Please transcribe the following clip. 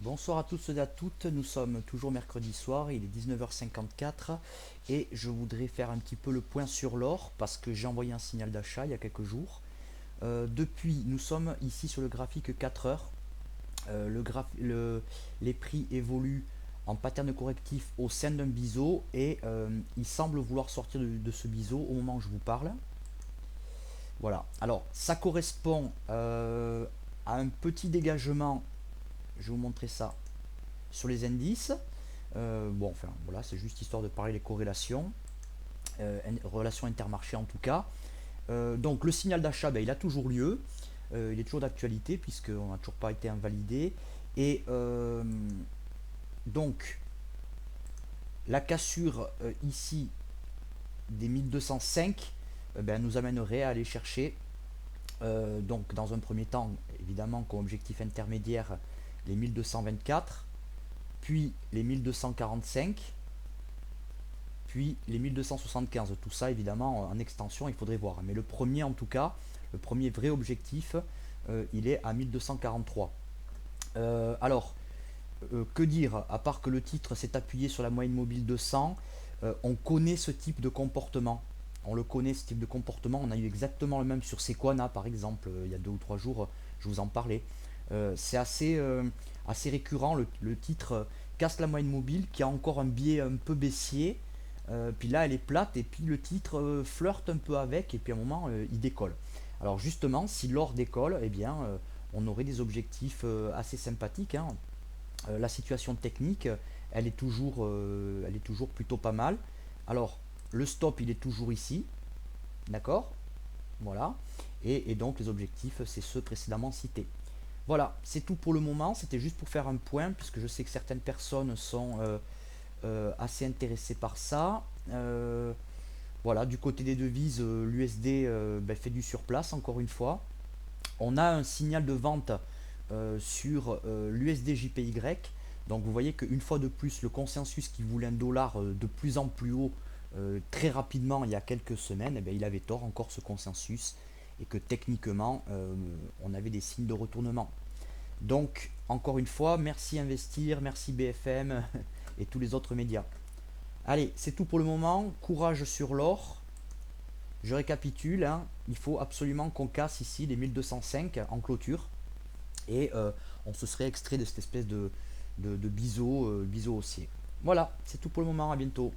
Bonsoir à tous et à toutes, nous sommes toujours mercredi soir, il est 19h54 et je voudrais faire un petit peu le point sur l'or parce que j'ai envoyé un signal d'achat il y a quelques jours. Depuis, nous sommes ici sur le graphique 4 heures. Les prix évoluent en pattern correctif au sein d'un biseau et il semble vouloir sortir de ce biseau au moment où je vous parle. Voilà, alors ça correspond à un petit dégagement, je vais vous montrer ça sur les indices. Bon, enfin voilà, c'est juste histoire de parler des corrélations, relations intermarchés en tout cas. Donc le signal d'achat, ben, il a toujours lieu, il est toujours d'actualité puisqu'on n'a toujours pas été invalidé. Et donc la cassure ici des 1205 ben, nous amènerait à aller chercher, donc dans un premier temps, évidemment comme objectif intermédiaire, les 1224, puis les 1245, puis les 1275. Tout ça évidemment en extension, il faudrait voir. Mais le premier en tout cas, le premier vrai objectif, il est à 1243. Que dire, à part que le titre s'est appuyé sur la moyenne mobile 200, on connaît ce type de comportement. On le connaît, ce type de comportement. On a eu exactement le même sur Sequana, par exemple, il y a 2 ou 3 jours, je vous en parlais. C'est assez récurrent. Le titre casse la moyenne mobile, qui a encore un biais un peu baissier. Puis là, elle est plate, et puis le titre flirte un peu avec, et puis à un moment, il décolle. Alors justement, si l'or décolle, eh bien, on aurait des objectifs assez sympathiques, hein. La situation technique, elle est toujours plutôt pas mal. Alors, le stop, il est toujours ici, d'accord. Voilà. Et donc, les objectifs, c'est ceux précédemment cités. Voilà, c'est tout pour le moment. C'était juste pour faire un point, puisque je sais que certaines personnes sont assez intéressées par ça. Voilà, du côté des devises, l'USD ben, fait du surplace, encore une fois. On a un signal de vente sur l'USD JPY. Donc vous voyez qu'une fois de plus, le consensus qui voulait un dollar de plus en plus haut très rapidement il y a quelques semaines, eh bien, il avait tort encore ce consensus et que techniquement on avait des signes de retournement. Donc encore une fois, merci Investir, merci BFM et tous les autres médias. Allez, c'est tout pour le moment. Courage sur l'or. Je récapitule, hein, il faut absolument qu'on casse ici les 1205 en clôture et on se serait extrait de cette espèce de biseau haussier. Voilà, c'est tout pour le moment, à bientôt.